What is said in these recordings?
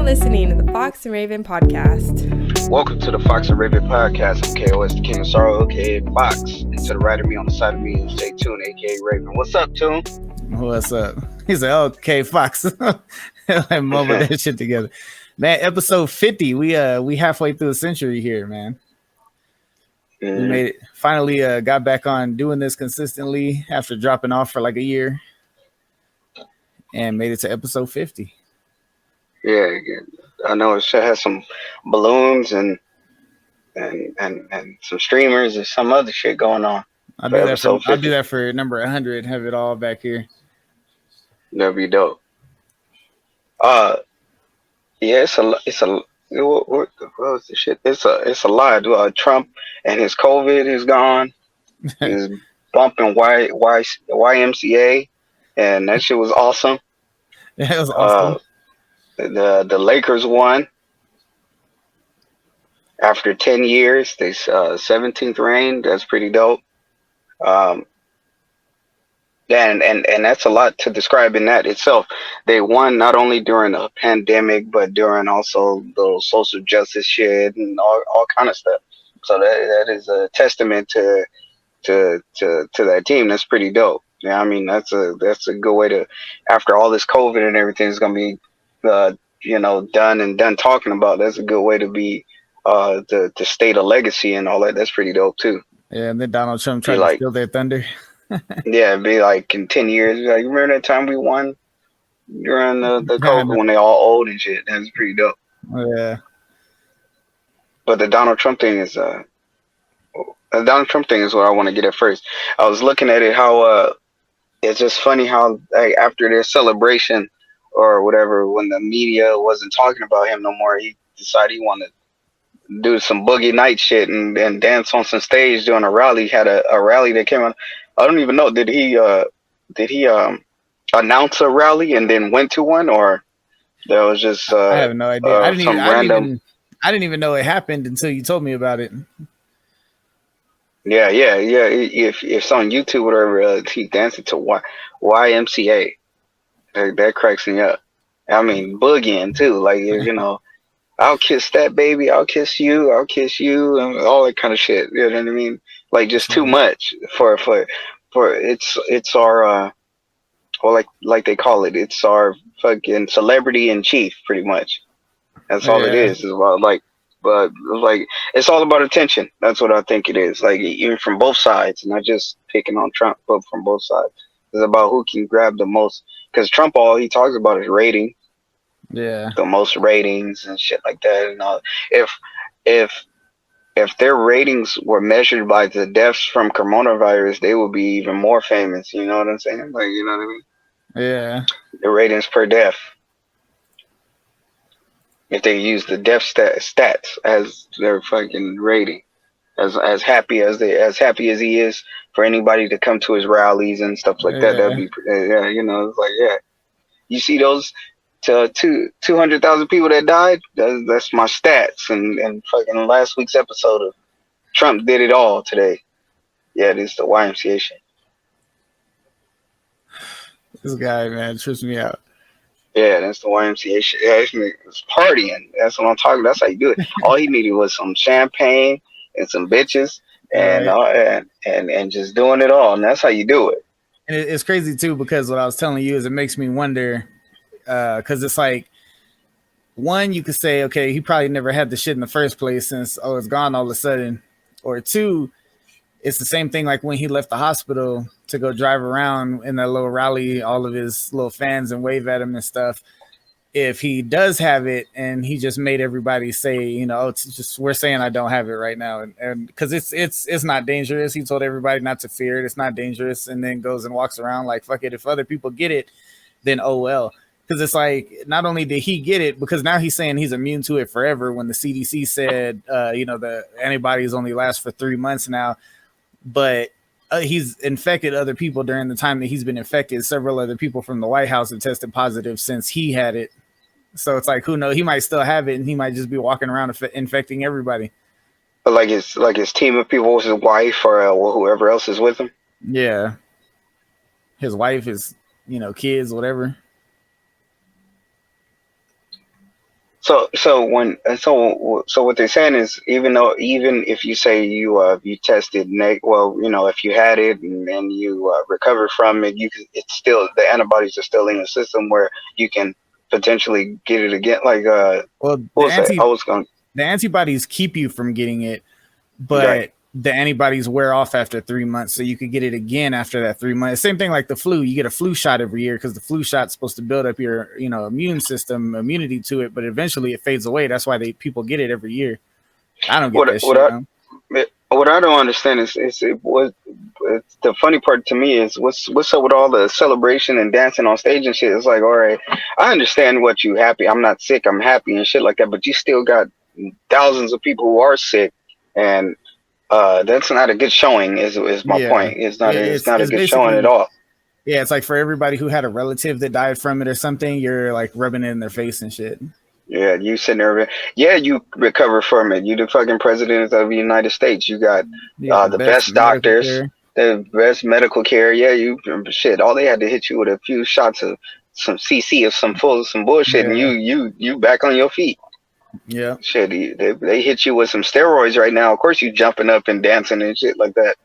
listening to the Fox and Raven podcast. Welcome to the Fox and Raven podcast. I'm KOS, the King of Sorrow, aka Fox. And to the right of me, on the side of me, is J Tune, aka Raven. What's up, Tune? What's up? He's like, okay, Fox. I mumbled that shit together. Man, episode 50. We halfway through a century here, man. We made it. Finally got back on doing this consistently after dropping off for like a year. And made it to episode 50. Yeah, I know it has some balloons and some streamers and some other shit going on. I'll do that for number 100. Have it all back here. That'd be dope. Yeah, it's a what was the shit? It's a lot. Trump and his COVID is gone. He's bumping YMCA, and that shit was awesome. Yeah, it was awesome. The Lakers won after 10 years. They 17th reign. That's pretty dope. And that's a lot to describe in that itself. They won not only during a pandemic, but during also the social justice shit and all kind of stuff. So that is a testament to that team. That's pretty dope. Yeah, I mean that's a good way to, after all this COVID and everything is gonna be done talking about. That's a good way to be to state a legacy and all that. That's pretty dope too. Yeah, and then Donald Trump tried to steal their thunder. Yeah, it'd be like in 10 years. Like, remember that time we won during the COVID when they all old and shit? That's pretty dope. Yeah. But the Donald Trump thing is what I want to get at first. I was looking at it, how it's just funny how after their celebration or whatever, when the media wasn't talking about him no more, he decided he wanted to do some boogie night shit and dance on some stage during a rally. He had a rally that came out. I don't even know. Did he announce a rally and then went to one, or that was just I have no idea. I didn't even know it happened until you told me about it. Yeah. If it's on YouTube, whatever, he dancing to YMCA. That cracks me up. I mean, boogieing too. Like, I'll kiss that baby. I'll kiss you, and all that kind of shit. You know what I mean? Like, just too much for it's our like they call it. It's our fucking celebrity in chief, pretty much. That's all it is. Is about but it's all about attention. That's what I think it is. Like, even from both sides, not just picking on Trump, but from both sides. It's about who can grab the most. Because Trump, all he talks about is rating. Yeah. The most ratings and shit like that. And all. If their ratings were measured by the deaths from coronavirus, they would be even more famous. You know what I'm saying? Like, you know what I mean? Yeah. The ratings per death. If they use the death stats as their fucking rating, as happy as he is for anybody to come to his rallies and stuff like that, that'd be it's like, yeah, you see those 200,000 people that died. That's my stats, and fucking last week's episode of Trump did it all today. Yeah, it is the YMCA shit. This guy, man, trips me out. Yeah, that's the YMCA shit. Yeah, it's partying. That's what I'm talking about. That's how you do it. All he needed was some champagne and some bitches and just doing it all. And that's how you do it. And it's crazy too, because what I was telling you is it makes me wonder, because it's like, one, you could say, okay, he probably never had the shit in the first place since, it's gone all of a sudden. Or two, it's the same thing like when he left the hospital to go drive around in that little rally, all of his little fans and wave at him and stuff. If he does have it and he just made everybody say, it's just, we're saying I don't have it right now. And because it's not dangerous. He told everybody not to fear it. It's not dangerous. And then goes and walks around like, fuck it. If other people get it, then oh well. Because it's like, not only did he get it, because now he's saying he's immune to it forever, when the CDC said, the antibodies only last for 3 months now. But he's infected other people during the time that he's been infected. Several other people from the White House have tested positive since he had it. So it's like, who knows? He might still have it, and he might just be walking around infecting everybody. But like his team of people, his wife or whoever else is with him. Yeah, his wife, his kids, whatever. So what they're saying is, even if you say you tested well, if you had it and you recovered from it, it's still, the antibodies are still in the system where you can potentially get it again. Like Well, what was that? I was going. the antibodies keep you from getting it, but Right. the antibodies wear off after 3 months, so you could get it again after that 3 months. Same thing like the flu. You get a flu shot every year because the flu shot's supposed to build up your immune system immunity to it, but eventually it fades away. That's why people get it every year. I don't get that shit. What I don't understand is it's the funny part to me is what's up with all the celebration and dancing on stage and shit. It's like, all right, I understand what you happy. I'm not sick. I'm happy and shit like that. But you still got thousands of people who are sick, and that's not a good showing. Is my point? It's not a good showing at all. Yeah, it's like for everybody who had a relative that died from it or something, you're like rubbing it in their face and shit. Yeah, you sitting there. Yeah, you recover from it. You the fucking president of the United States. You got the best doctors, the best medical care. Yeah, you shit. All they had to hit you with a few shots of some CC of some bullshit, and you back on your feet. Yeah, shit. They hit you with some steroids right now. Of course, you jumping up and dancing and shit like that.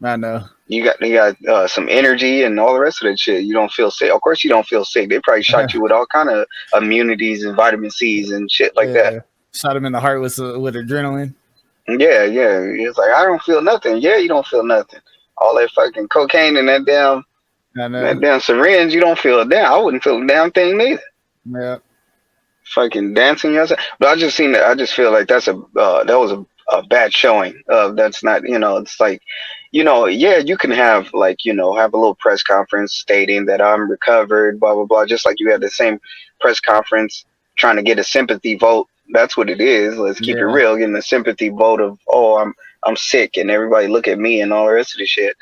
I know. You got some energy and all the rest of that shit. You don't feel sick. Of course, you don't feel sick. They probably shot you with all kind of immunities and vitamin C's and shit like that. Shot him in the heart with adrenaline. Yeah. It's like, I don't feel nothing. Yeah, you don't feel nothing. All that fucking cocaine and that damn syringe, you don't feel a damn. I wouldn't feel a damn thing neither. Yeah. Fucking dancing yourself. But I just feel like that was a bad showing. That's not, it's like, yeah, you can have have a little press conference stating that I'm recovered, blah, blah, blah. Just like you had the same press conference trying to get a sympathy vote. That's what it is. Let's keep it real. Getting a sympathy vote of, oh, I'm sick and everybody look at me and all the rest of the shit.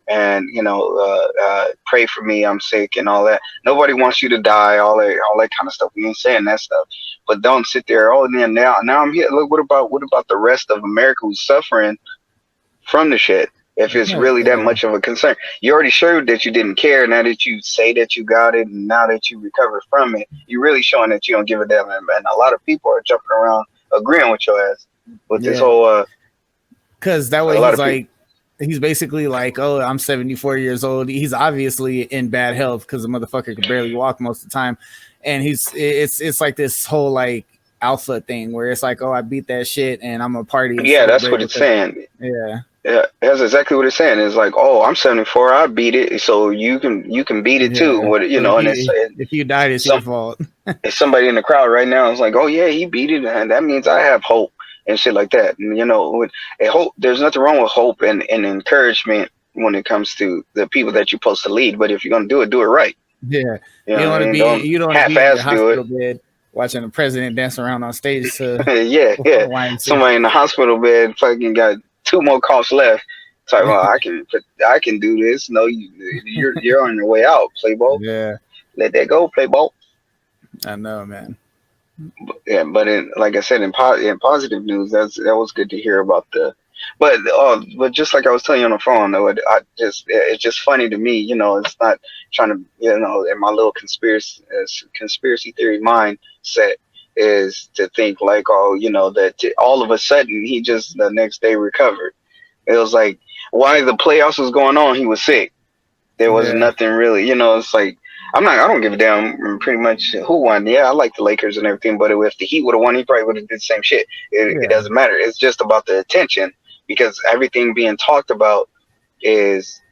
And, pray for me. I'm sick and all that. Nobody wants you to die. All that kind of stuff. We ain't saying that stuff, but don't sit there. Oh, then now I'm here. Look, what about the rest of America who's suffering from the shit? If it's really that much of a concern, you already showed that you didn't care. Now that you say that you got it, and now that you recovered from it, you're really showing that you don't give a damn. And a lot of people are jumping around agreeing with your ass with this whole. Because that way he's like, he's basically like, oh, I'm 74 years old. He's obviously in bad health because the motherfucker can barely walk most of the time, and it's like this whole like alpha thing where it's like, oh, I beat that shit and I'm a party. Yeah, that's what it's saying. Yeah, that's exactly what it's saying. It's like, oh, I'm 74, I beat it, so you can beat it too. What and if you died, it's your fault. If somebody in the crowd right now is like, oh yeah, he beat it, and that means I have hope and shit like that. And with hope, there's nothing wrong with hope and encouragement when it comes to the people that you're supposed to lead. But if you're gonna do it right. Yeah, you don't want to be in your hospital bed watching the president dance around on stage. To somebody in the hospital bed fucking got 2 more coughs left. It's like, well, I can do this. No, you're on your way out, Playboy. Yeah, let that go, Playboy. I know, man. But like I said, in positive news, that was good to hear about but just like I was telling you on the phone, though, it's just funny to me. It's not trying to, in my little conspiracy theory mindset is to think like, oh, that all of a sudden he just the next day recovered. It was like, while the playoffs was going on, he was sick. There was nothing really, it's like, I don't give a damn pretty much who won. Yeah, I like the Lakers and everything, but if the Heat would have won, he probably would have did the same shit. It doesn't matter. It's just about the attention, because everything being talked about is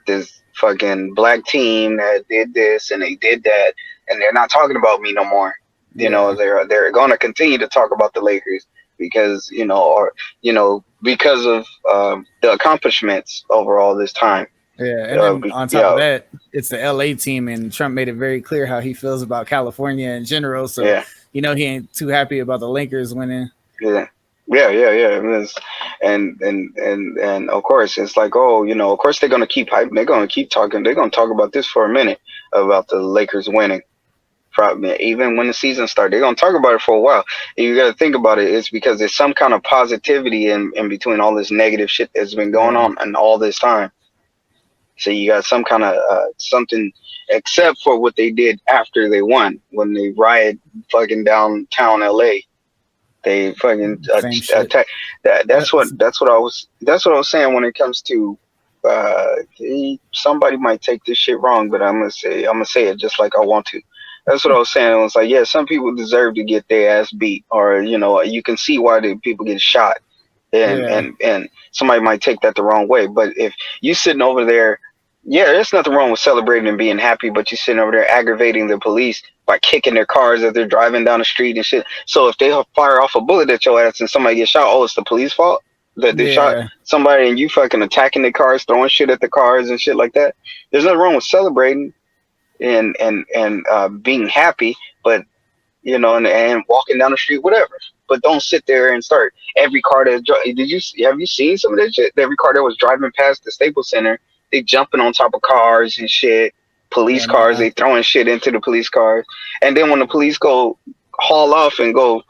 this fucking black team that did this and they did that, and they're not talking about me no more. They're going to continue to talk about the Lakers because because of the accomplishments over all this time. Yeah, and then on top of that, it's the LA team, and Trump made it very clear how he feels about California in general. So he ain't too happy about the Lakers winning. Yeah. And of course it's like, oh, of course they're gonna keep hype. They're gonna keep talking. They're gonna talk about this for a minute about the Lakers winning. Probably even when the season starts, they're gonna talk about it for a while. And you got to think about it. It's because there's some kind of positivity in between all this negative shit that's been going on and all this time. So you got some kind of something, except for what they did after they won, when they riot fucking downtown LA. They fucking Same shit. attack. That's what I was saying when it comes to somebody might take this shit wrong, but I'm gonna say it just like I want to. That's what I was saying. It was like, yeah, some people deserve to get their ass beat, or you can see why the people get shot, and somebody might take that the wrong way. But if you sitting over there, yeah, there's nothing wrong with celebrating and being happy, but you sitting over there aggravating the police by kicking their cars as they're driving down the street and shit. So if they fire off a bullet at your ass and somebody gets shot, oh, it's the police fault that they shot somebody, and you fucking attacking the cars, throwing shit at the cars and shit like that. There's nothing wrong with celebrating and being happy, but and walking down the street, whatever. But don't sit there and start every car that have you seen some of that shit? Every car that was driving past the Staples Center, they jumping on top of cars and shit. Police cars, they throwing shit into the police cars, and then when the police go haul off and go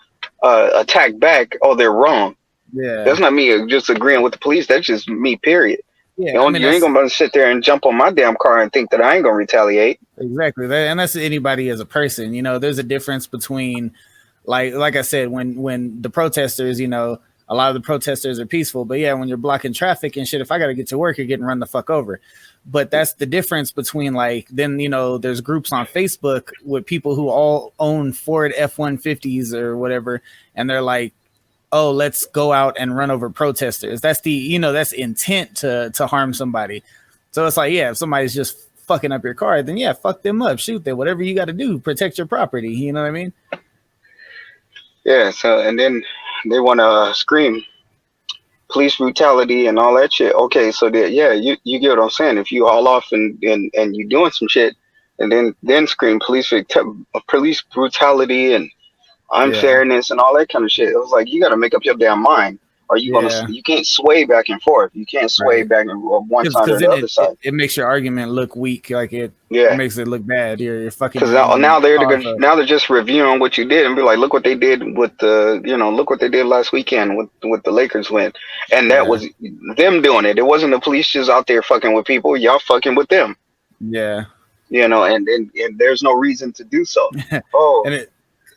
attack back, oh, they're wrong. Yeah, that's not me just agreeing with the police. That's just me. Period. Yeah, you ain't gonna sit there and jump on my damn car and think that I ain't gonna retaliate. Exactly, and that's anybody as a person. There's a difference between, like I said, when the protesters, a lot of the protesters are peaceful, but yeah, when you're blocking traffic and shit, if I got to get to work, you're getting run the fuck over. But that's the difference between then, there's groups on Facebook with people who all own Ford F-150s or whatever. And they're like, oh, let's go out and run over protesters. That's that's intent to harm somebody. So it's like, yeah, if somebody's just fucking up your car, then yeah, fuck them up, shoot them, whatever you got to do, protect your property. You know what I mean? Yeah. So, and then they want to scream police brutality and all that shit. Okay, so that, yeah, you get what I'm saying. If you haul off and you doing some shit, and then scream police brutality and unfairness and all that kind of shit, it was like, you got to make up your damn mind. Or you can't sway back and forth. You can't sway back and one side or the other side. It makes your argument look weak. Like it makes it look bad. You're fucking. Because now they're just reviewing what you did and be like, look what they did with look what they did last weekend with the Lakers win, and that was them doing it. It wasn't the police just out there fucking with people. Y'all fucking with them. Yeah. And there's no reason to do so. Oh, and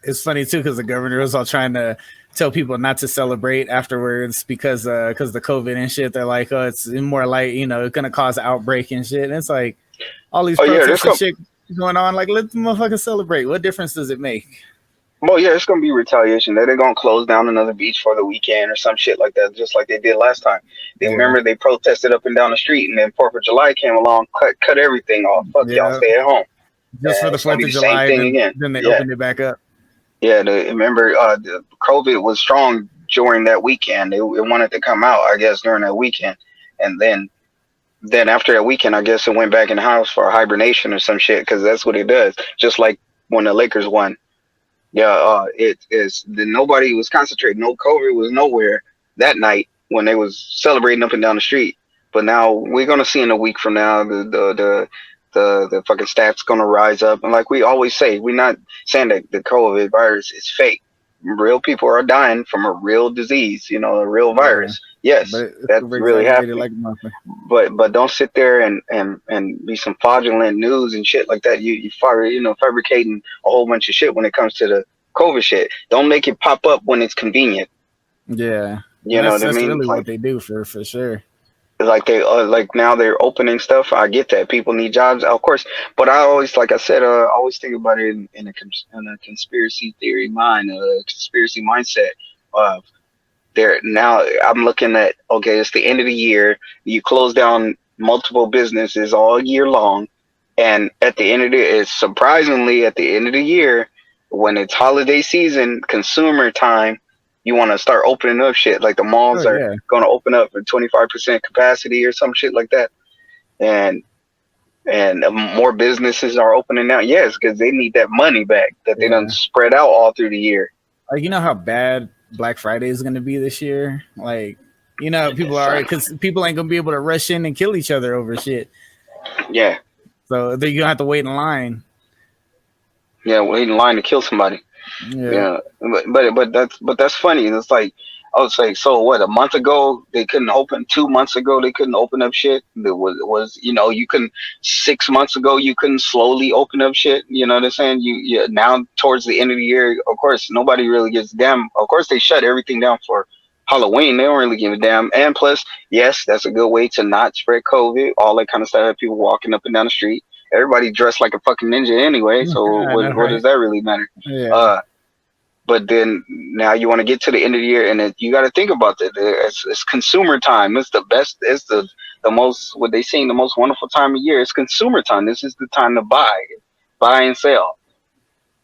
it's funny too because the governor was all trying to tell people not to celebrate afterwards because the COVID and shit. They're like, oh, it's more like it's gonna cause outbreak and shit. And it's like all these protests and shit going on. Like, let the motherfuckers celebrate. What difference does it make? Well, yeah, it's gonna be retaliation. They're gonna close down another beach for the weekend or some shit like that, just like they did last time. Remember they protested up and down the street, and then 4th of July came along, cut everything off. Fuck y'all, stay at home. Just for the 4th of July, then they opened it back up. Yeah, remember, the COVID was strong during that weekend. It wanted to come out, I guess, during that weekend. And then after that weekend, I guess it went back in the house for hibernation or some shit, because that's what it does. Just like when the Lakers won. Yeah, nobody was concentrating. No COVID was nowhere that night when they was celebrating up and down the street. But now we're going to see in a week from now, the fucking stats gonna rise up, and like we always say, we're not saying that the COVID virus is fake. Real people are dying from a real disease, a real virus. Yes, that's really happening. But don't sit there and be some fraudulent news and shit like that. You fabricating a whole bunch of shit when it comes to the COVID shit. Don't make it pop up when it's convenient. Yeah, know what I mean. That's really what they do for sure. Like they now they're opening stuff. I get that people need jobs, of course, but I always, like I said, always think about it in a conspiracy theory mind, a conspiracy mindset. There now, I'm looking at, okay, it's the end of the year. You close down multiple businesses all year long, and at the end of surprisingly at the end of the year, when it's holiday season, consumer time, you want to start opening up shit, like the malls are going to open up for 25% capacity or some shit like that. And more businesses are opening now. Yes, because they need that money back that they done spread out all through the year. Like, you know how bad Black Friday is going to be this year? Like, people are, because people ain't going to be able to rush in and kill each other over shit. Yeah. So they're going to have to wait in line. Yeah, wait in line to kill somebody. Yeah, but that's funny. It's like I was like, so what? A month ago they couldn't open. 2 months ago they couldn't open up shit. There was you couldn't. 6 months ago you couldn't slowly open up shit. You know what I'm saying? Now towards the end of the year, of course nobody really gives a damn. Of course they shut everything down for Halloween. They don't really give a damn. And plus, yes, that's a good way to not spread COVID. All that kind of stuff. People walking up and down the street. Everybody dressed like a fucking ninja anyway. So what does that really matter? Yeah. But then now you want to get to the end of the year, and you got to think about that. It's consumer time. It's the best. It's the most, what they saying, the most wonderful time of year. It's consumer time. This is the time to buy and sell.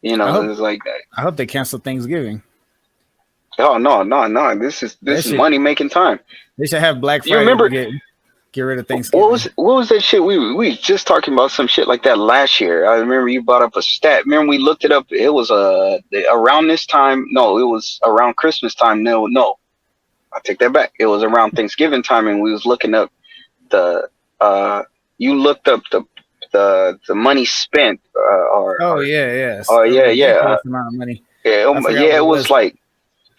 It's like that. I hope they cancel Thanksgiving. Oh no! This is money making time. They should have Black Friday. You remember? Get rid of Thanksgiving. What was that shit? We just talking about some shit like that last year. I remember you brought up a stat. Remember we looked it up. It was around this time. No, it was around Christmas time. No, I take that back. It was around Thanksgiving time, and we was looking up you looked up the money spent yeah. Oh yeah. Amount of money. It was like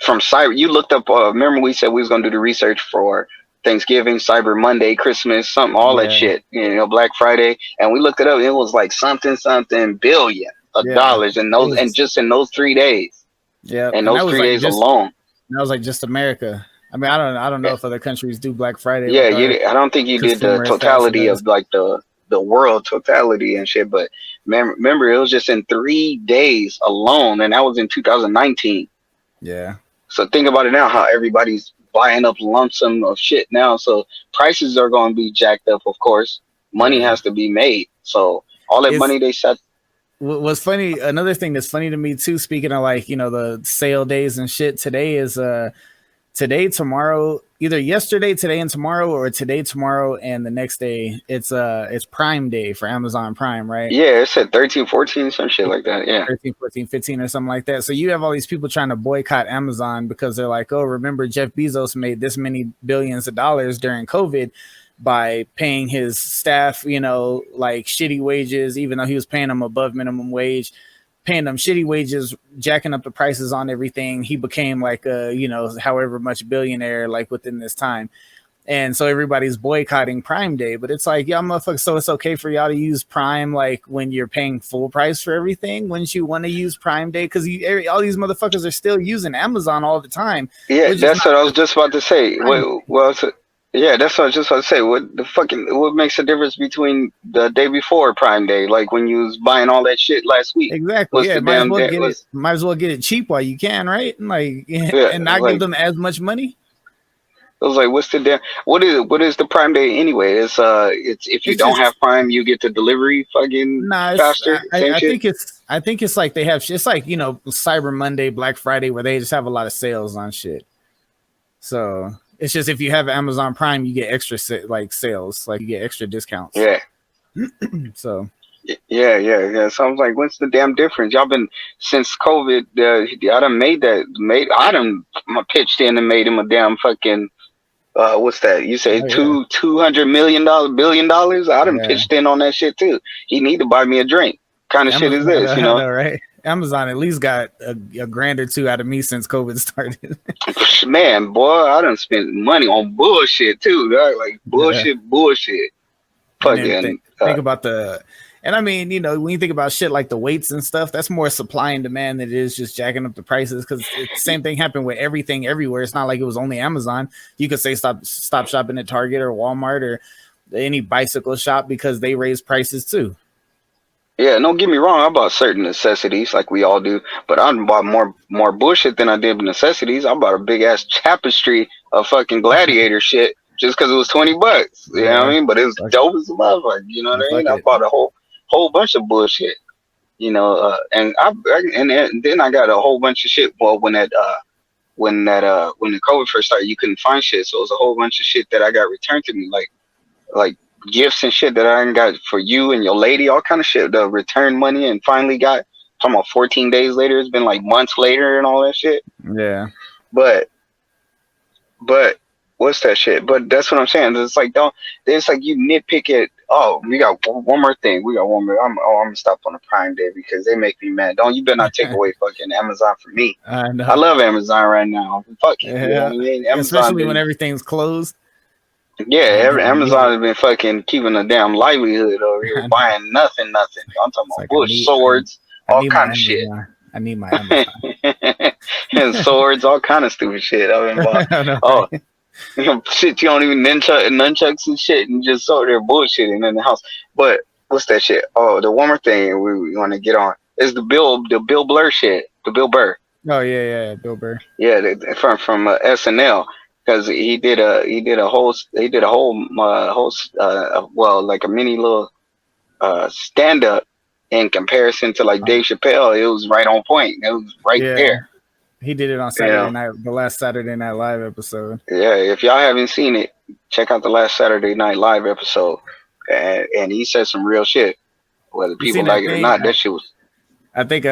from Cyber. You looked up. Remember we said we was gonna do the research for Thanksgiving, Cyber Monday, Christmas, something, all that shit, Black Friday, and we looked it up. And it was like something billion of dollars in those, and just in those 3 days. Yeah, and those 3 days alone. That was like just America. I mean, I don't know if other countries do Black Friday. Yeah, I don't think you did the totality of like the world totality and shit. But remember, it was just in 3 days alone, and that was in 2019. Yeah. So think about it now, how everybody's buying up lump sum of shit now, so prices are going to be jacked up. Of course, money has to be made, so all that money they set. What's funny, another thing that's funny to me too, speaking of like the sale days and shit, today is today, tomorrow, either yesterday, today, and tomorrow, or today, tomorrow, and the next day. It's Prime Day for Amazon Prime, right? Yeah, it said 13, 14, some shit like that. Yeah, 13, 14, 15 or something like that. So you have all these people trying to boycott Amazon because they're like, oh, remember Jeff Bezos made this many billions of dollars during COVID by paying his staff, like shitty wages, even though he was paying them above minimum wage. Paying them shitty wages, jacking up the prices on everything. He became like a, however much billionaire, like within this time. And so everybody's boycotting Prime Day, but it's like, y'all motherfuckers, so it's okay for y'all to use Prime, like when you're paying full price for everything. Wouldn't you want to use Prime Day? Because all these motherfuckers are still using Amazon all the time. Yeah, that's what I was just about to say. Yeah, that's what I was just about to say. What makes the difference between the day before Prime Day, like when you was buying all that shit last week? Exactly. Yeah, might as well get it cheap while you can, right? And not give them as much money. I was like, what's the damn? What is the Prime Day anyway? It's if you don't have Prime, you get the delivery fucking faster. I think it's like they have. It's like Cyber Monday, Black Friday, where they just have a lot of sales on shit. So. It's just if you have Amazon Prime, you get extra sales, like you get extra discounts. Yeah. So. Yeah. So I was like, what's the damn difference? Y'all been since COVID. I done pitched in and made him a damn fucking. What's that? You say $200 million, $1 billion? I done pitched in on that shit too. He need to buy me a drink. Kind of shit is this, I know, right? Amazon at least got a grand or two out of me since COVID started. Man, boy, I done spent money on bullshit too. Dog. Like bullshit. Fucking think about and I mean, when you think about shit like the weights and stuff, that's more supply and demand than it is just jacking up the prices. Because the same thing happened with everything everywhere. It's not like it was only Amazon. You could say stop shopping at Target or Walmart or any bicycle shop because they raise prices too. Yeah, don't get me wrong. I bought certain necessities like we all do, but I bought more bullshit than I did necessities. I bought a big ass tapestry of fucking gladiator shit just because it was $20. You know what I mean? But it was dope as a motherfucker. You know what I mean? I bought a whole bunch of bullshit. And then I got a whole bunch of shit. Well, when the COVID first started, you couldn't find shit, so it was a whole bunch of shit that I got returned to me, like gifts and shit that I got for you and your lady, all kind of shit. The return money, and finally got. Talking about 14 days later. It's been like months later and all that shit. Yeah. But what's that shit? But that's what I'm saying. It's like you nitpick at Oh, we got one more thing. We got one more. I'm gonna stop on the Prime Day because they make me mad. Don't you better not take away fucking Amazon from me. I know. I love Amazon right now. Fuck it. Yeah. You know what I mean? Amazon Especially when everything's closed. Amazon has been fucking keeping a damn livelihood over here, buying nothing. I'm talking about bush swords, all kind of shit. I need my Amazon. And swords, all kind of stupid shit. I've been buying. Oh, shit, you don't even nunchucks and shit, and just so they're bullshitting in the house. But what's that shit? Oh, the one more thing we want to get on is the Bill Burr shit. The Bill Burr. Oh yeah, Bill Burr. Yeah, from SNL. Because he did a whole well, like a mini little stand up in comparison to like Dave Chappelle. It was right on point. It was right there. He did it on Saturday night, the last Saturday Night Live episode. Yeah, if y'all haven't seen it, check out the last Saturday Night Live episode. And he said some real shit, whether people like it or not. That shit was. I think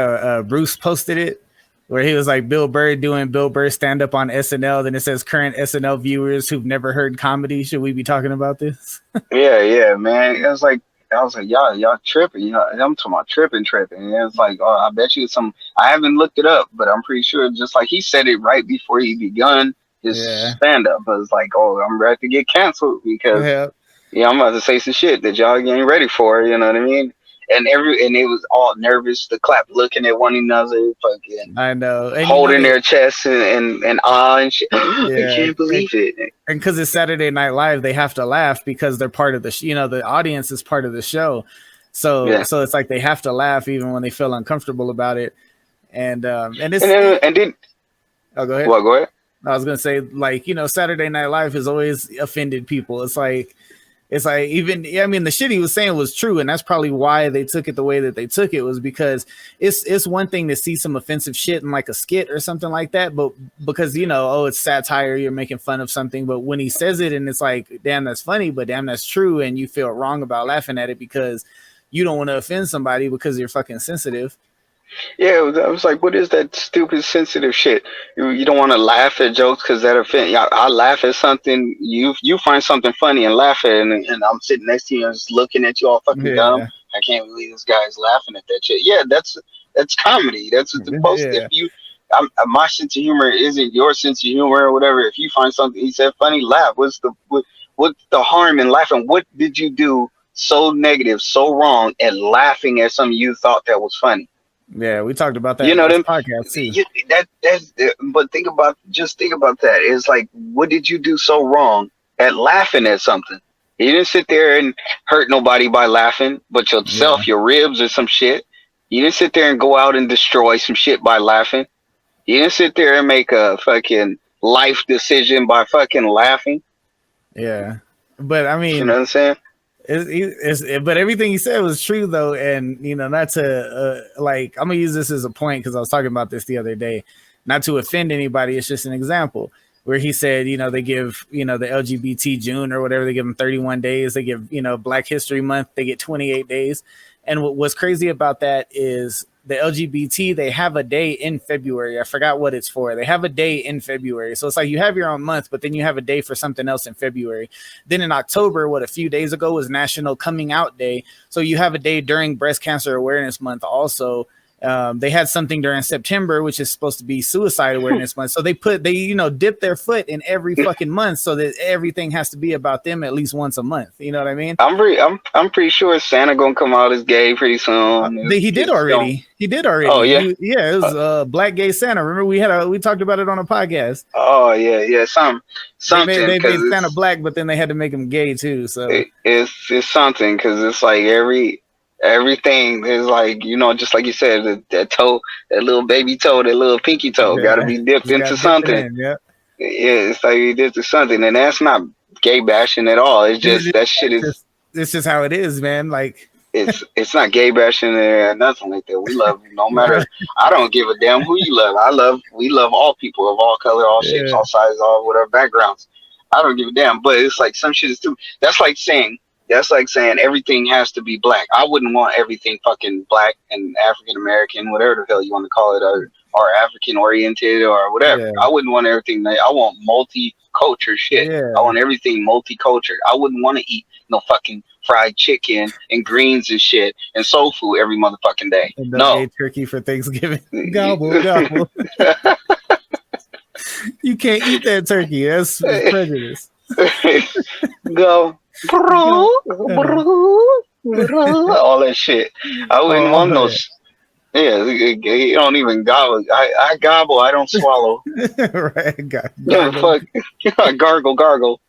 Bruce posted it, where he was like Bill Burr doing Bill Burr stand up on SNL. Then it says current SNL viewers who've never heard comedy. Should we be talking about this? yeah, man. I was like, y'all tripping. You know, I'm talking about tripping. And it's like, oh, I bet you some. I haven't looked it up, but I'm pretty sure. Just like he said it right before he begun his stand up. But it's like, oh, I'm ready to get canceled because I'm about to say some shit that y'all ain't ready for. You know what I mean? And it was all nervous, the clap, looking at one another, fucking. I know, and holding their chests and awe and shit. I can't believe it. And because it's Saturday Night Live, they have to laugh because they're part of the the audience is part of the show. So it's like they have to laugh even when they feel uncomfortable about it. And oh, go ahead. Well, go ahead. I was gonna say, like, Saturday Night Live has always offended people. It's like the shit he was saying was true, and that's probably why they took it the way that they took it, was because it's one thing to see some offensive shit in like a skit or something like that, but because it's satire, you're making fun of something, but when he says it and it's like, damn, that's funny, but damn, that's true, and you feel wrong about laughing at it because you don't want to offend somebody because you're fucking sensitive. Yeah, I was like, what is that stupid sensitive shit? You don't want to laugh at jokes because that offend. I laugh at something, you find something funny and laugh at it, and I'm sitting next to you and just looking at you all fucking dumb. I can't believe this guy's laughing at that shit. Yeah, that's comedy. That's what the post. If my sense of humor isn't your sense of humor or whatever. If you find something he said funny, laugh. What's the harm in laughing? What did you do so negative, so wrong, and laughing at something you thought that was funny? Yeah, we talked about that in this podcast too. But think about that. It's like, what did you do so wrong at laughing at something? You didn't sit there and hurt nobody by laughing, but yourself, your ribs or some shit. You didn't sit there and go out and destroy some shit by laughing. You didn't sit there and make a fucking life decision by fucking laughing. Yeah, but I mean, you know what I'm saying? But everything he said was true though, and not to I'm gonna use this as a point because I was talking about this the other day, not to offend anybody. It's just an example where he said, they give the LGBT June or whatever, they give them 31 days. They give Black History Month, they get 28 days. And what's crazy about that is the LGBT, they have a day in February. I forgot what it's for. They have a day in February. So it's like you have your own month, but then you have a day for something else in February. Then in October, a few days ago was National Coming Out Day. So you have a day during Breast Cancer Awareness Month also. They had something during September, which is supposed to be Suicide Awareness Month. So they dip their foot in every fucking month so that everything has to be about them at least once a month. You know what I mean? I'm pretty sure Santa gonna come out as gay pretty soon. He did already. Oh yeah, it was Black Gay Santa. Remember we talked about it on a podcast. Oh yeah, something. They made Santa black, but then they had to make him gay too. So it's something because it's like everything is like, just like you said, that toe, that little baby toe, that little pinky toe, got to be dipped into something. It's like you dipped to something, and that's not gay bashing at all. It's just that shit is. It's just how it is, man. Like it's not gay bashing or nothing like that. We love no matter. I don't give a damn who you love. We love all people of all color, all shapes, all sizes, all whatever backgrounds. I don't give a damn. But it's like some shit is too. That's like saying everything has to be black. I wouldn't want everything fucking black and African American, whatever the hell you want to call it, or African oriented or whatever. Yeah. I wouldn't want everything. I want multicultural shit. Yeah. I want everything multicultural. I wouldn't want to eat no fucking fried chicken and greens and shit and soul food every motherfucking day. And No. ate turkey for Thanksgiving. Gobble, gobble. You can't eat that turkey. That's prejudice. Go. All that shit. I wouldn't want those. Yeah, you don't even gobble. I gobble. I don't swallow. Right. Fuck. Gargle.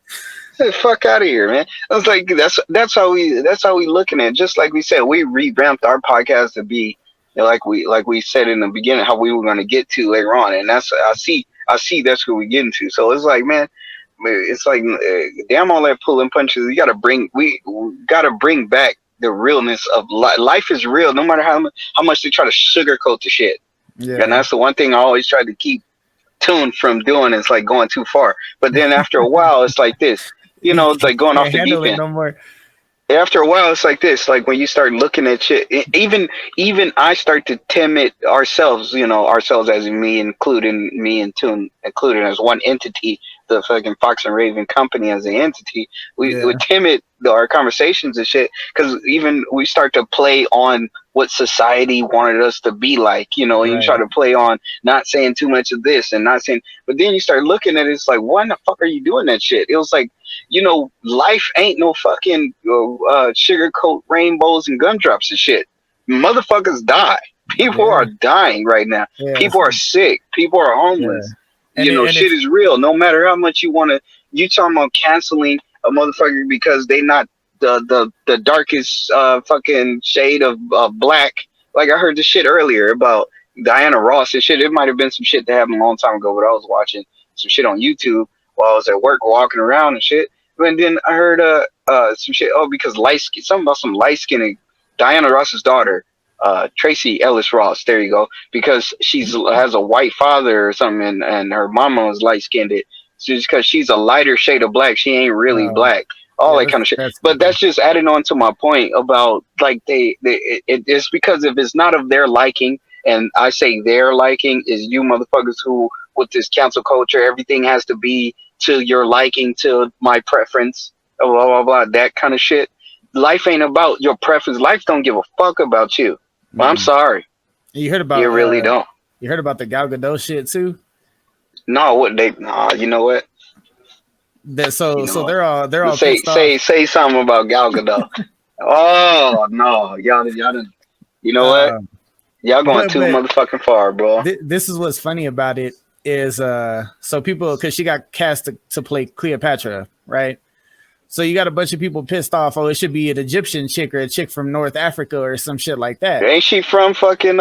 Fuck out of here, man. I was like, that's how we looking at it. Just like we said, we revamped our podcast to be like we said in the beginning how we were going to get to later on, and that's I see that's who we getting to. So it's like, man, it's like damn all that pulling punches. We gotta bring back the realness of life. Life is real, no matter how much they try to sugarcoat the shit. Yeah, and that's the one thing I always try to keep tuned from doing. It's like going too far, but then after a while, it's like this. You know, it's like going off the deep end. No more. After a while, it's like this. Like when you start looking at shit, even I start to timid ourselves. You know, ourselves as including me and Tune, included as one entity. The fucking Fox and Raven company as an entity. We timid our conversations and shit because even we start to play on what society wanted us to be like. You know, and you try to play on not saying too much of this and not saying. But then you start looking at it. It's like, why the fuck are you doing that shit? It was like, you know, life ain't no fucking sugarcoat rainbows and gumdrops and shit. Motherfuckers die. People are dying right now. Yeah, people are sick. People are homeless. Yeah. Shit is real. No matter how much you want to, you talking about canceling a motherfucker because they not the darkest fucking shade of black. Like I heard this shit earlier about Diana Ross and shit. It might have been some shit that happened a long time ago, but I was watching some shit on YouTube while I was at work walking around and shit. And then I heard some shit. Oh, because something about some light skinned Diana Ross's daughter. Tracy Ellis Ross, there you go. Because has a white father or something, and her mama was light skinned. Just because she's a lighter shade of black, she ain't really black. All that kind of shit. But that's just adding on to my point about like it's because if it's not of their liking, and I say their liking is you motherfuckers who with this cancel culture, everything has to be to your liking, to my preference, blah blah blah, that kind of shit. Life ain't about your preference. Life don't give a fuck about you. Well, I'm sorry. You heard about? You really don't. You heard about the Gal Gadot shit too? No, you know what? So they're all say something about Gal Gadot. Oh no, y'all didn't. You know what? Y'all going too motherfucking far, bro. This is what's funny about it is so people, because she got cast to play Cleopatra, right? So you got a bunch of people pissed off. Oh, it should be an Egyptian chick or a chick from North Africa or some shit like that. Ain't she from fucking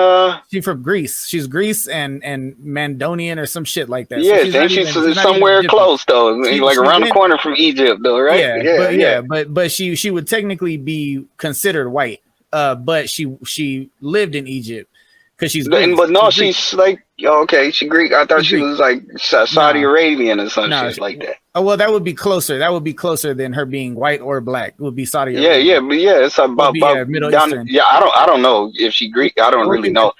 She's from Greece. She's Greece and Mandonian or some shit like that. Yeah, so she's somewhere close though, like around the corner from Egypt though, right? Yeah. But she would technically be considered white. But she lived in Egypt because she's Greek. But no, she's like she's Greek. I thought she was like Saudi Arabian or some shit like that. Oh well, that would be closer. That would be closer than her being white or black. It would be Saudi Arabian. It's about Middle Eastern. Yeah, I don't know if she Greek. I don't really know,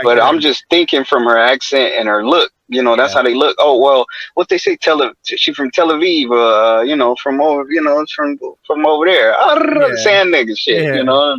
but I'm just thinking from her accent and her look. You know, that's how they look. Oh well, what they say? She from Tel Aviv. From over. It's from over there. Sand nigga shit. Yeah. You know.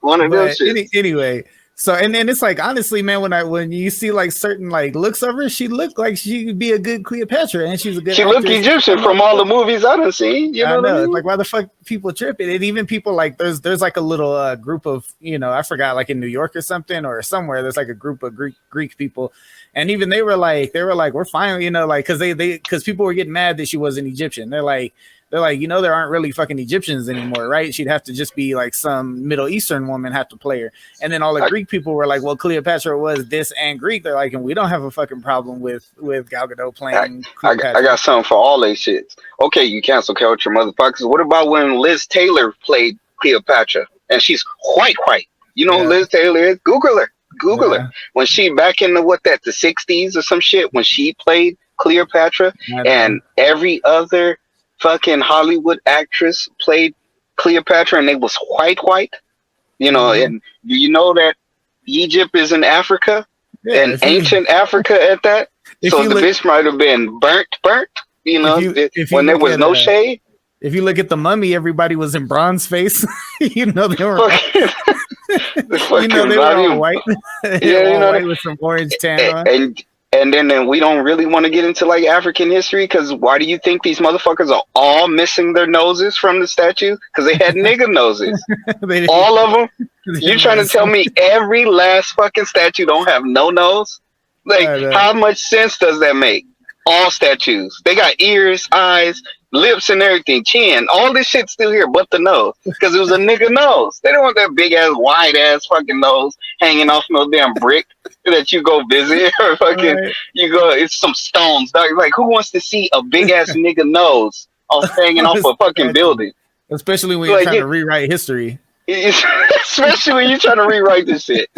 One of those shit. Anyway. So and then it's like honestly, man, when you see like certain like looks of her, she looked like she could be a good Cleopatra, and she's a good. She looked Egyptian from all the movies I done seen. You know what I mean? Like why the fuck people tripping? And even people like there's like a little group of I forgot, like in New York or something or somewhere. There's like a group of Greek people, and even they were like we're fine, because people were getting mad that she wasn't Egyptian. They're like, there aren't really fucking Egyptians anymore, right? She'd have to just be like some Middle Eastern woman have to play her. And then all the Greek people were like, well, Cleopatra was this and Greek. They're like, and we don't have a fucking problem with Gal Gadot playing Cleopatra. I got something for all these shits. Okay, you cancel culture, motherfuckers. What about when Liz Taylor played Cleopatra? And she's white. You know who Liz Taylor is? Google her. When she back in the 60s or some shit, when she played Cleopatra and every other fucking Hollywood actress played Cleopatra and they was white, and do you know that Egypt is in Africa and ancient Africa at that? So the bitch might have been burnt, You know, if you when there look was at no shade. if you look at the Mummy, everybody was in bronze face. You know they were. Fucking, You know they were all white. They were yeah, you all know, white with some orange tan on. and then we don't really want to get into like African history because why do you think these motherfuckers are all missing their noses from the statue? Because they had nigga noses, all of them. You trying to tell me every last fucking statue don't have no nose? Like, how much sense does that make? All statues, they got ears, eyes, lips, and everything, chin. All this shit's still here, but the nose, because it was a nigga nose. They don't want that big ass, wide ass fucking nose hanging off no damn brick that you go visit or fucking you go. It's some stones. Like, who wants to see a big ass nigga nose hanging off a fucking building? Especially when you're trying to rewrite history. Especially when you're trying to rewrite this shit.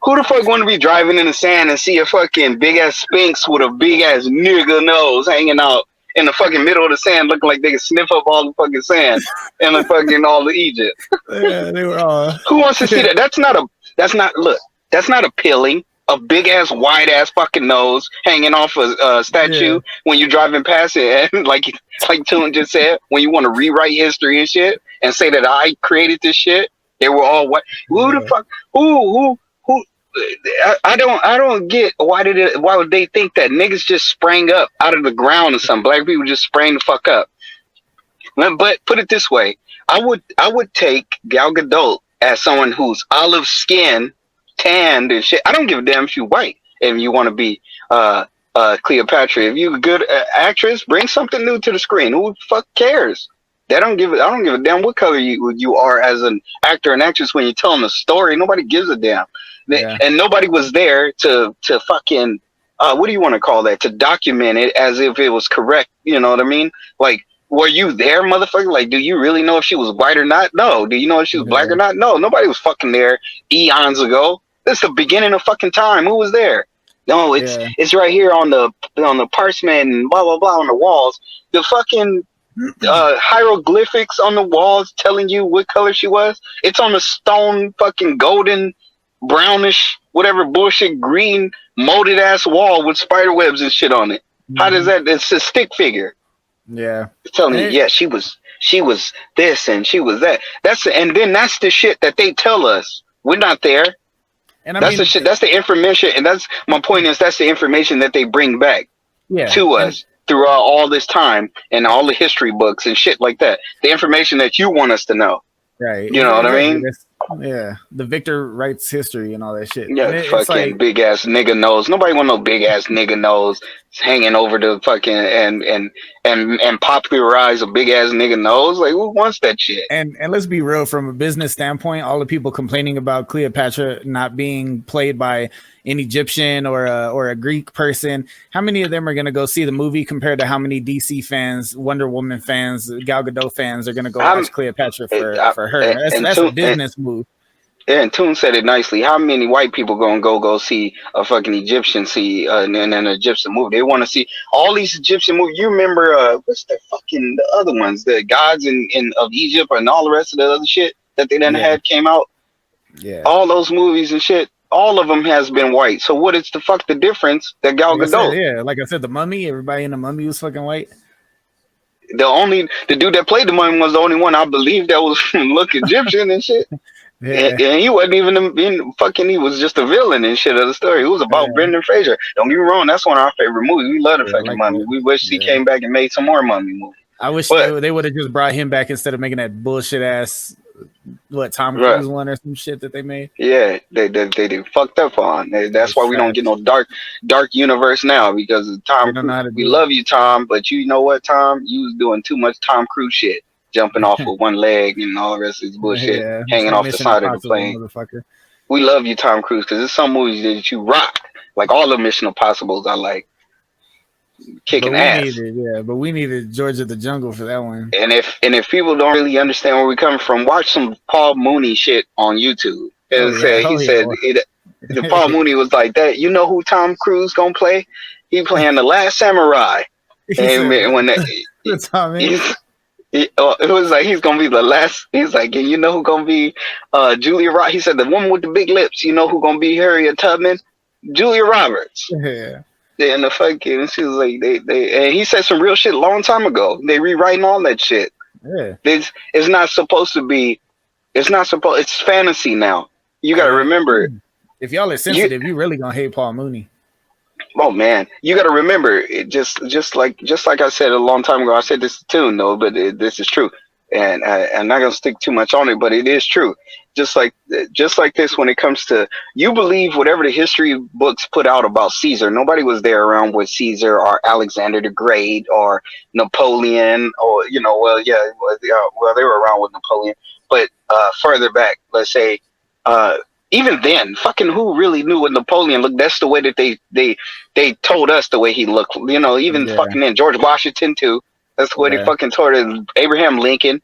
Who the fuck want to be driving in the sand and see a fucking big ass sphinx with a big ass nigga nose hanging out in the fucking middle of the sand, looking like they can sniff up all the fucking sand in the fucking all of Egypt? Yeah, they were all. Who wants to see that? That's not appealing. A big ass, wide ass fucking nose hanging off a statue when you're driving past it, and like Toon just said, when you want to rewrite history and shit and say that I created this shit. They were all white. Who the fuck? Who? I don't get why would they think that niggas just sprang up out of the ground or something? Black people just sprang the fuck up. But put it this way, I would take Gal Gadot as someone who's olive skin, tanned and shit. I don't give a damn if you white. If you want to be Cleopatra, if you a good actress, bring something new to the screen. Who the fuck cares? I don't give a damn what color you are as an actor and actress when you're telling a story. Nobody gives a damn. And nobody was there to fucking what do you want to call that? To document it as if it was correct. You know what I mean? Like, were you there, motherfucker? Like, do you really know if she was white or not? No. Do you know if she was black or not? No. Nobody was fucking there eons ago. This is the beginning of fucking time. Who was there? No, it's right here on the parchment and blah blah blah on the walls. The fucking hieroglyphics on the walls telling you what color she was. It's on the stone fucking golden brownish whatever bullshit green molded ass wall with spider webs and shit on it. How does that? It's a stick figure. Yeah, it's telling you, yeah, she was this and she was that. That's the shit that they tell us. We're not there. And that's the shit. That's the information, and that's my point. Is that's the information that they bring back to us throughout all this time and all the history books and shit like that. The information that you want us to know. Right. You know what I mean? Yeah. The victor writes history and all that shit. Yeah, fucking like, big ass nigga nose. Nobody want no big ass nigga nose hanging over the fucking and popularize a big ass nigga nose. Like, who wants that shit? And let's be real, from a business standpoint, all the people complaining about Cleopatra not being played by an Egyptian or a Greek person, how many of them are going to go see the movie compared to how many DC fans, Wonder Woman fans, Gal Gadot fans are going to go watch Cleopatra for her? That's a business move. Yeah, and Toon said it nicely. How many white people gonna go see a fucking Egyptian an Egyptian movie? They want to see all these Egyptian movies. You remember what's the other ones, the gods of Egypt and all the rest of the other shit that they had came out. Yeah, all those movies and shit. All of them has been white. So what is the difference that Gal Gadot? Like I said, the Mummy. Everybody in the Mummy was fucking white. The dude that played the Mummy was the only one I believe that was look Egyptian and shit. Yeah. And he wasn't even he was just a villain and shit of the story. It was about Brendan Fraser. Don't get me wrong, that's one of our favorite movies. We love the fucking Mummy. We wish he came back and made some more Mummy movies. I wish they would have just brought him back instead of making that bullshit ass Tom Cruise one or some shit that they made. Yeah, they fucked up on. That's why we don't get no dark universe now, because Tom Cruise, we love you, Tom, but you know what, Tom? You was doing too much Tom Cruise shit. Jumping off with one leg and all the rest of this bullshit, hanging off the side of the plane. We love you, Tom Cruise, because there's some movies that you rock. Like all the Mission Impossibles, I like kicking ass. But we needed George of the Jungle for that one. And if people don't really understand where we're coming from, watch some Paul Mooney shit on YouTube. Paul Mooney was like that. You know who Tom Cruise gonna play? He playing The Last Samurai. It was like he's gonna be the last. He's like, and you know who gonna be Julia Roberts? He said the woman with the big lips. You know who gonna be Harriet Tubman? Julia Roberts. Yeah. And the fucking, she was like, and he said some real shit a long time ago. They rewriting all that shit. Yeah. It's not supposed to be. It's fantasy now. You got to remember. If y'all are sensitive, you really gonna hate Paul Mooney. Oh man, you got to remember. It just like I said a long time ago. I said this too, no, but this is true, and I'm not gonna stick too much on it, but it is true. Just like this, when it comes to, you believe whatever the history books put out about Caesar. Nobody was there around with Caesar or Alexander the Great or Napoleon, or well they were around with Napoleon, but further back, let's say, even then, fucking who really knew what Napoleon looked? That's the way that they told us the way he looked. Even fucking then, George Washington too. That's the way they fucking told it. Abraham Lincoln.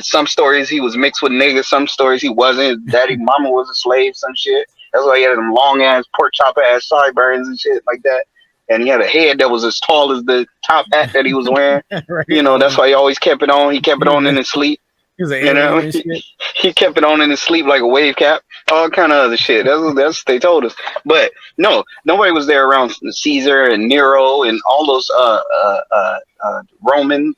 Some stories he was mixed with niggas. Some stories he wasn't. Daddy, mama was a slave. Some shit. That's why he had them long ass pork chop ass sideburns and shit like that. And he had a head that was as tall as the top hat that he was wearing. Right. That's why he always kept it on. He kept it on in his sleep. He kept it on in his sleep like a wave cap. All kind of other shit. That's what they told us. But no, nobody was there around Caesar and Nero and all those Roman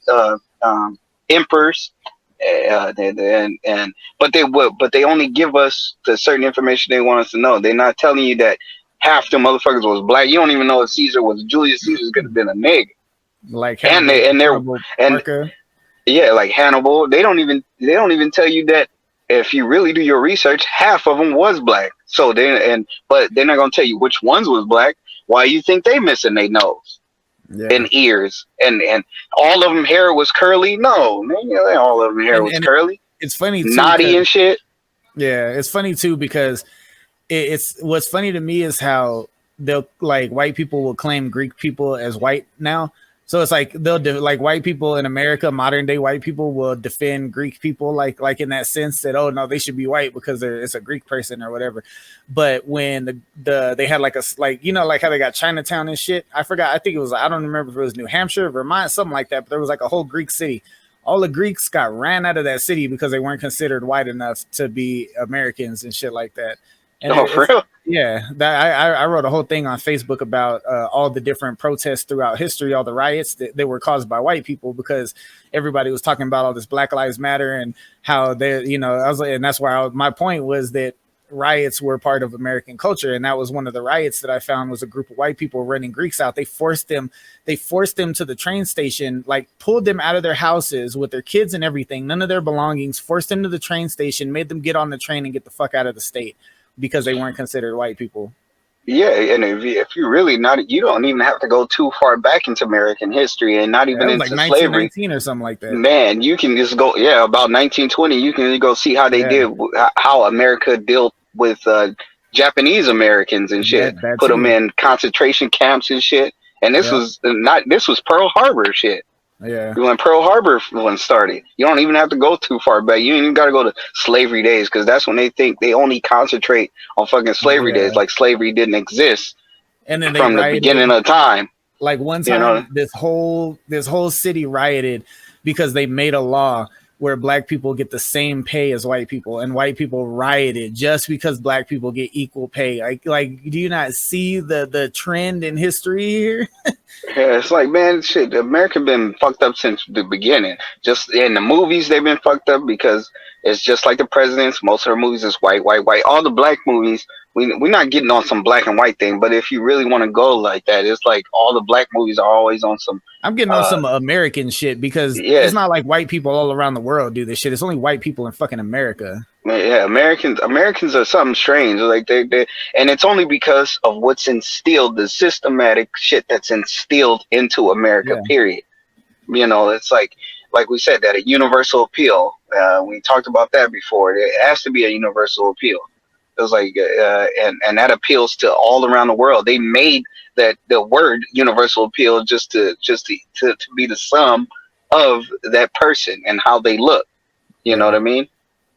emperors. But they only give us the certain information they want us to know. They're not telling you that half the motherfuckers was black. You don't even know if Caesar was Julius Caesar could have been a nigga. Like like Hannibal. They don't even tell you that if you really do your research, half of them was black. So but they're not gonna tell you which ones was black. Why you think they missing their nose? Yeah. And ears and all of them hair was curly. No, man, all of them hair was curly. It's funny too, naughty and shit. Yeah, it's funny too because it's what's funny to me is how they'll like white people will claim Greek people as white now. So it's like like white people in America, modern day white people will defend Greek people like in that sense that, oh no, they should be white because it's a Greek person or whatever. But when they had like how they got Chinatown and shit, I forgot. I think it was, I don't remember if it was New Hampshire, Vermont, something like that. But there was like a whole Greek city. All the Greeks got ran out of that city because they weren't considered white enough to be Americans and shit like that. And for real? Yeah, I wrote a whole thing on Facebook about all the different protests throughout history, all the riots that were caused by white people, because everybody was talking about all this Black Lives Matter and how they, and that's why my point was that riots were part of American culture, and that was one of the riots that I found was a group of white people running Greeks out. They forced them to the train station, like pulled them out of their houses with their kids and everything, none of their belongings, forced them to the train station, made them get on the train and get the fuck out of the state because they weren't considered white people. Yeah, and if you really you don't even have to go too far back into American history, and not even into like slavery 1919 or something like that. Man, you can just go about 1920. You can go see how they did, how America dealt with Japanese Americans and shit. Put them in concentration camps and shit. And this was Pearl Harbor shit. Yeah. When Pearl Harbor started, you don't even have to go too far back. You ain't even got to go to slavery days, because that's when they think they only concentrate on fucking slavery days, like slavery didn't exist. And then from the beginning of time. Like one time, this whole city rioted because they made a law where black people get the same pay as white people, and white people rioted just because black people get equal pay. Like, do you not see the trend in history here? Yeah, it's like, man, shit, America been fucked up since the beginning. Just in the movies, they've been fucked up because it's just like the presidents. Most of their movies is white, white, white. All the black movies, we're not getting on some black and white thing, but if you really want to go like that, it's like all the black movies are always on some. I'm getting on some American shit, because it's not like white people all around the world do this shit. It's only white people in fucking America. Yeah, Americans are something strange. Like they, and it's only because of what's instilled, the systematic shit that's instilled into America. Period. It's like we said, that a universal appeal. We talked about that before. It has to be a universal appeal. It was like, and that appeals to all around the world. They made that the word universal appeal just to be the sum of that person and how they look. You know what I mean?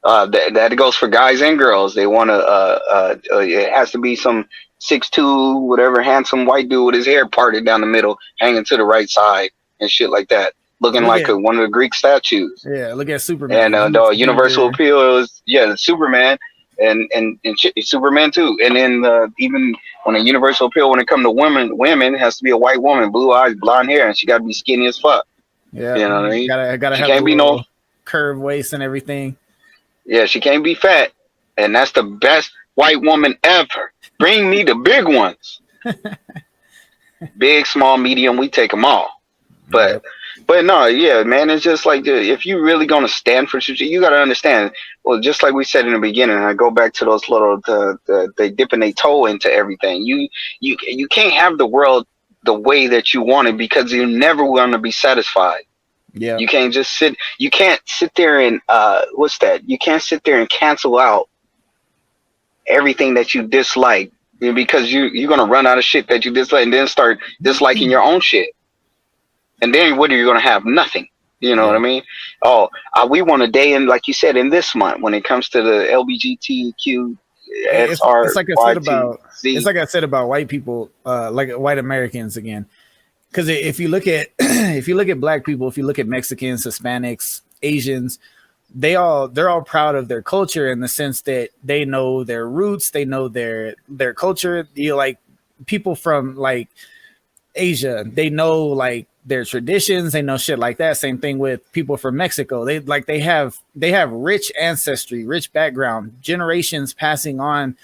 That goes for guys and girls. They want to. It has to be some 6'2", whatever, handsome white dude with his hair parted down the middle, hanging to the right side, and shit like that, looking like one of the Greek statues. Yeah, look at Superman. And the universal appeal is Superman. Superman too. And then even when a universal appeal when it comes to women it has to be a white woman, blue eyes, blonde hair, and she got to be skinny as fuck. Yeah, you know what I mean. Gotta she have can't a be no curved waist and everything. Yeah, she can't be fat, and that's the best white woman ever. Bring me the big ones. Big, small, medium, we take them all. But no, yeah, man, it's just like if you really gonna stand for shit, you gotta understand. Well, just like we said in the beginning, I go back to those little they dipping their toe into everything. You can't have the world the way that you want it because you're never gonna be satisfied. Yeah, you can't just sit. You can't sit there and what's that? You can't sit there and cancel out everything that you dislike because you're gonna run out of shit that you dislike and then start disliking your own shit. And then what are you going to have? Nothing. You know what I mean? Oh, we want a day in, like you said, in this month when it comes to the LGBTQ. It's like I said about white people, like white Americans again. Because if you look at black people, if you look at Mexicans, Hispanics, Asians, they're all proud of their culture in the sense that they know their roots, they know their culture. Like people from like Asia, they know like their traditions, they know shit like that. Same thing with people from Mexico. They have rich ancestry, rich background, generations passing on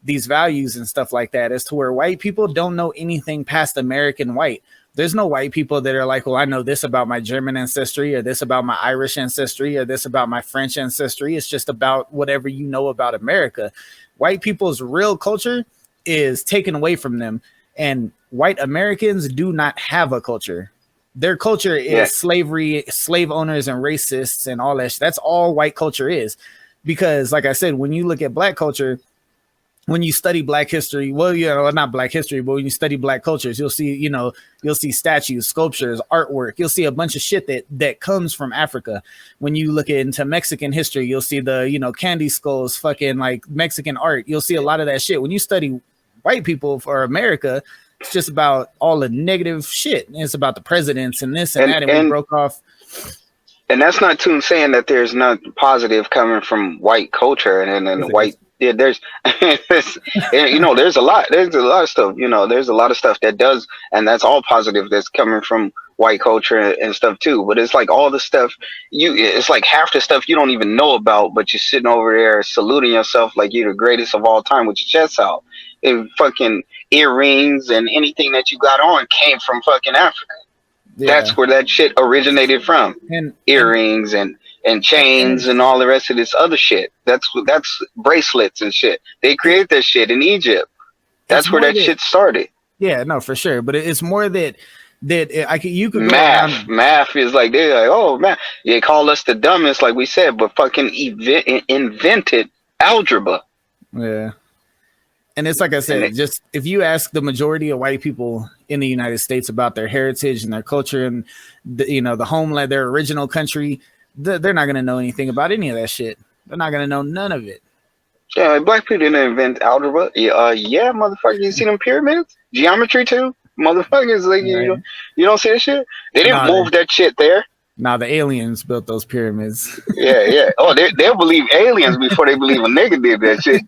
these values and stuff like that, as to where white people don't know anything past American white. There's no white people that are like, well, I know this about my German ancestry, or this about my Irish ancestry, or this about my French ancestry. It's just about whatever you know about America. White people's real culture is taken away from them, and white Americans do not have a culture. Their culture is slavery, slave owners, and racists, and all that. That's all white culture is. Because, like I said, when you look at black culture, when you study black history, well, not black history, but when you study black cultures, you'll see statues, sculptures, artwork. You'll see a bunch of shit that comes from Africa. When you look into Mexican history, you'll see the, candy skulls, fucking like Mexican art. You'll see a lot of that shit. When you study white people for America, it's just about all the negative shit. It's about the presidents and this and that, and we broke off. And that's not too saying that there's not positive coming from white culture and then white. Yeah, there's there's a lot of stuff. There's a lot of stuff that does, and that's all positive that's coming from white culture and stuff too. But it's like all the stuff it's like half the stuff you don't even know about, but you're sitting over there saluting yourself like you're the greatest of all time with your chest out. And fucking earrings and anything that you got on came from fucking Africa. Yeah. That's where that shit originated from. And earrings and chains and all the rest of this other shit. That's bracelets and shit. They created that shit in Egypt. That's where that shit started. Yeah, no, for sure. But it's more that you could math is like they're like, oh man, they call us the dumbest, like we said, but fucking invented algebra. Yeah. And it's like I said, just if you ask the majority of white people in the United States about their heritage and their culture and the homeland, their original country, they're not going to know anything about any of that shit. They're not going to know none of it. Yeah, black people didn't invent algebra. Yeah, motherfucker, you see them pyramids? Geometry too? Motherfuckers, like, right. You don't see that shit? They didn't move that shit there. Nah, the aliens built those pyramids. Yeah. Oh, they'll believe aliens before they believe a nigga did that shit.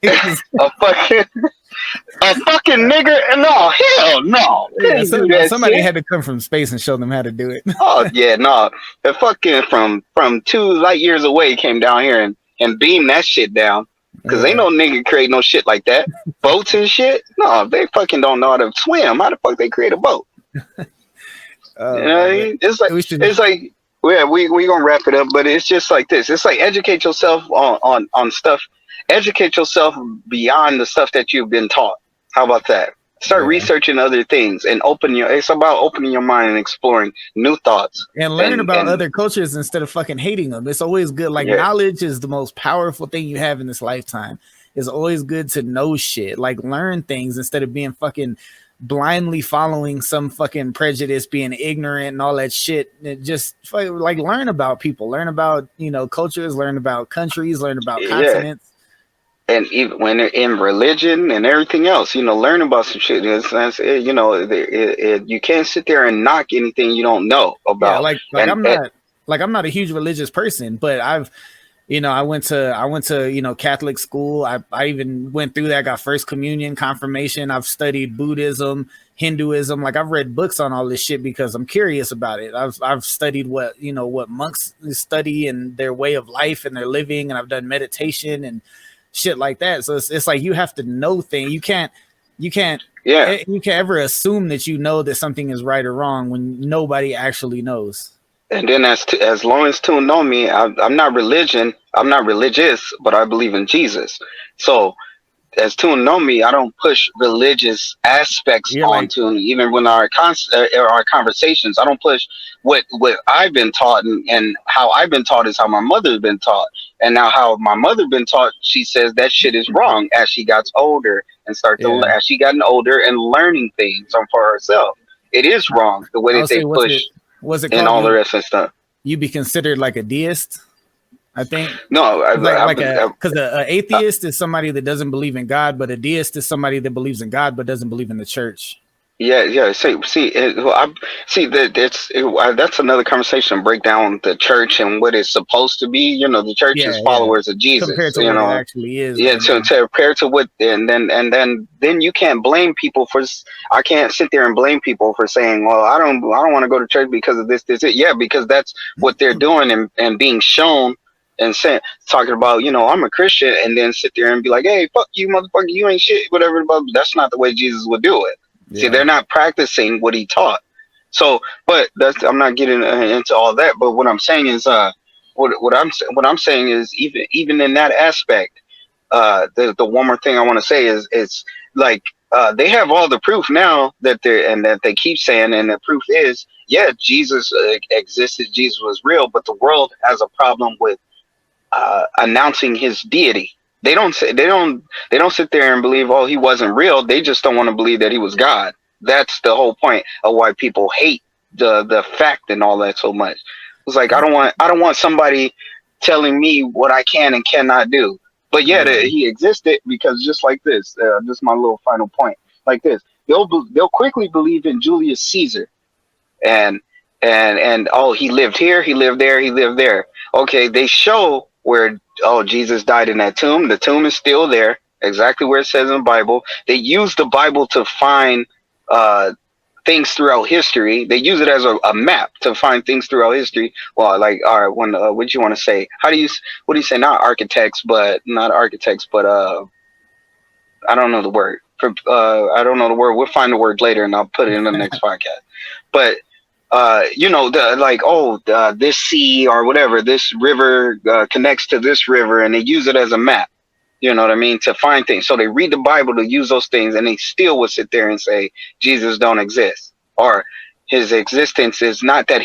a fucking nigger? No, hell no. Yeah, somebody had to come from space and show them how to do it. Oh yeah, no. The fucking from 2 light years away came down here and beamed that shit down. Because ain't no nigga create no shit like that. Boats and shit? No, they fucking don't know how to swim. How the fuck they create a boat? You know what I mean? It's like yeah, we gonna wrap it up, but it's just like this. It's like educate yourself on stuff. Educate yourself beyond the stuff that you've been taught. How about that? Start researching other things and it's about opening your mind and exploring new thoughts. And learn about other cultures instead of fucking hating them. It's always good. Like knowledge is the most powerful thing you have in this lifetime. It's always good to know shit. Like learn things instead of being fucking blindly following some fucking prejudice, being ignorant and all that shit. It just like learn about people, learn about cultures, learn about countries, learn about continents. And even when they're in religion and everything else, learn about some shit. You can't sit there and knock anything you don't know about. I'm not a huge religious person, but You know, I went to, you know, Catholic school. I even went through that, got first communion, confirmation. I've studied Buddhism, Hinduism. Like I've read books on all this shit because I'm curious about it. I've studied what, you know, what monks study and their way of life and their living. And I've done meditation and shit like that. So it's like, you have to know things. You can't ever assume that you know that something is right or wrong when nobody actually knows. And then as long as two know me, I'm not religious, but I believe in Jesus. So as two know me, I don't push religious aspects onto me. Even when our conversations, I don't push what I've been taught, and how I've been taught is how my mother's been taught. And now how my mother been taught, she says that shit is wrong as she got older and as she gotten older and learning things for herself. It is wrong the way that they push. Was it and all the rest of stuff? You be considered like a deist, I think. No, because an atheist is somebody that doesn't believe in God, but a deist is somebody that believes in God but doesn't believe in the church. Yeah. That's another conversation. Break down the church and what it's supposed to be. You know, the church is followers of Jesus. Compared to what it actually is. Yeah, compared to what, and then you can't blame people for. I can't sit there and blame people for saying, well, I don't want to go to church because of this. Yeah, because that's what they're doing and being shown. And talking about, you know, I'm a Christian, and then sit there and be like, hey, fuck you, motherfucker, you ain't shit, whatever. But that's not the way Jesus would do it. Yeah. See, they're not practicing what he taught. So, but I'm not getting into all that. But what I'm saying is, what I'm saying is, even in that aspect, the one more thing I want to say is, it's like they have all the proof now that they keep saying, and the proof is, yeah, Jesus existed, Jesus was real, but the world has a problem with announcing his deity. They don't sit there and believe, oh, he wasn't real. They just don't want to believe that he was God. That's the whole point of why people hate the fact and all that so much. It's like, I don't want somebody telling me what I can and cannot do. But he existed, because just like this, this is my little final point. Like this, they'll quickly believe in Julius Caesar, and oh, he lived here, he lived there, he lived there. Okay, they show where, oh, Jesus died in that tomb. The tomb is still there, exactly where it says in the Bible. They use the Bible to find things throughout history. They use it as a map to find things throughout history. Well, like, all right, what you want to say? What do you say? Not architects, but I don't know the word. I don't know the word. We'll find the word later, and I'll put it in the next podcast. But you know, this sea or whatever, this river connects to this river, and they use it as a map. You know what I mean? To find things. So they read the Bible to use those things, and they still would sit there and say Jesus don't exist, or his existence is not the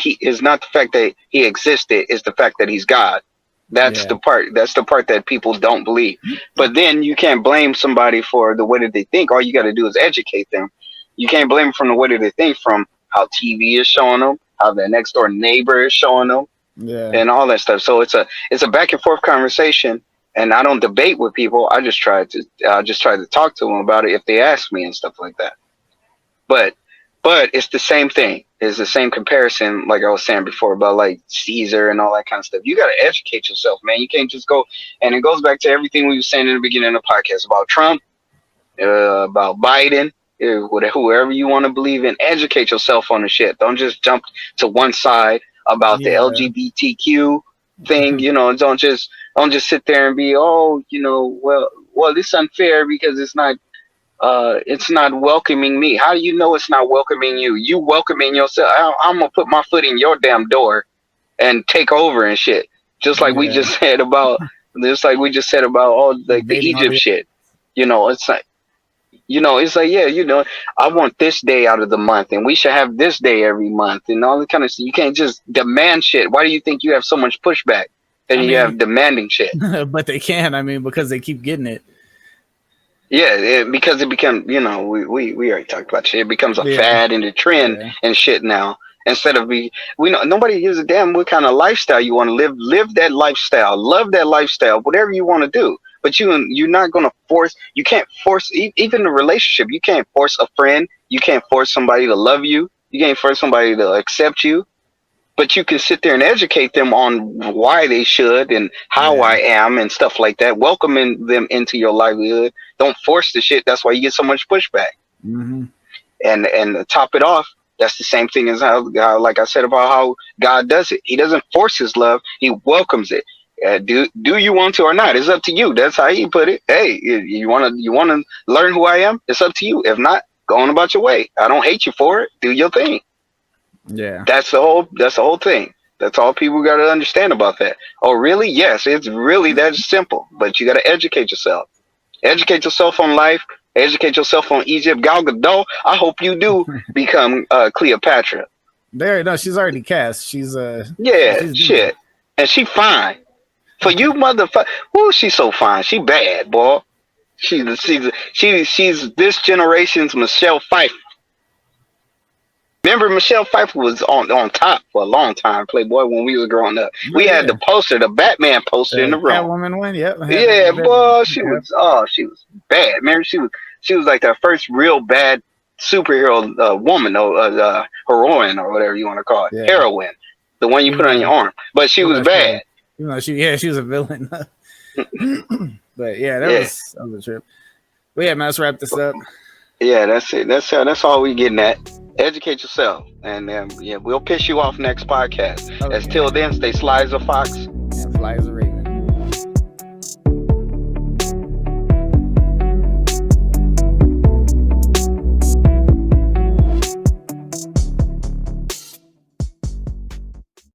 fact that he existed, it's the fact that he's God. That's the part that people don't believe. But then you can't blame somebody for the way that they think. All you got to do is educate them. You can't blame them from the way that they think, from how TV is showing them, how the next door neighbor is showing them, and all that stuff. So it's a back and forth conversation, and I don't debate with people. I just try to talk to them about it if they ask me and stuff like that. But it's the same thing. It's the same comparison, like I was saying before, about like Caesar and all that kind of stuff. You got to educate yourself, man. You can't just go, and it goes back to everything we were saying in the beginning of the podcast about Trump, about Biden. Whoever you want to believe in, educate yourself on the shit. Don't just jump to one side about the LGBTQ thing. You know, don't just sit there and be, oh, you know, well, this is unfair because it's not welcoming me. How do you know it's not welcoming you? You welcoming yourself. I'm gonna put my foot in your damn door and take over and shit. Just like we just said about all the Egypt shit. You know, it's like. You know, it's like, yeah, you know, I want this day out of the month, and we should have this day every month, and all that kind of stuff. You can't just demand shit. Why do you think you have so much pushback and you have demanding shit? But they can, because they keep getting it. Yeah, because it becomes, you know, we already talked about shit. It becomes a fad and a trend and shit now. Instead of nobody gives a damn what kind of lifestyle you want to live. Live that lifestyle. Love that lifestyle. Whatever you want to do. But you're not going to force. You can't force even a relationship. You can't force a friend. You can't force somebody to love you. You can't force somebody to accept you. but you can sit there and educate them on why they should and how I am and stuff like that, welcoming them into your livelihood. Don't force the shit. That's why you get so much pushback. Mm-hmm. And to top it off, that's the same thing as how, like I said, about how God does it. He doesn't force his love. He welcomes it. Do you want to or not? It's up to you. That's how he put it. Hey, you want to learn who I am? It's up to you. If not, go on about your way. I don't hate you for it. Do your thing. Yeah. That's the whole thing. That's all people got to understand about that. Oh, really? Yes, it's really that simple. But you got to educate yourself. Educate yourself on life. Educate yourself on Egypt. Gal Gadot, I hope you do become Cleopatra. No, she's already cast. She's shit. And she fine. For you motherfucker, woo, she's so fine. She bad, boy. She's this generation's Michelle Pfeiffer. Remember, Michelle Pfeiffer was on top for a long time, Playboy, when we was growing up. We had the poster, the Batman poster in the room. Catwoman one, yep. Yeah, boy, she was bad. Remember, she was like the first real bad superhero woman, or heroine, or whatever you want to call it, heroine, the one you put on your arm. But she was bad. You know, she was a villain. But yeah, that was a trip. But yeah, man, let's wrap this up. Yeah, that's it. That's all we getting at. Educate yourself, and we'll piss you off next podcast. Okay. Till then, stay sly as a fox. And fly as a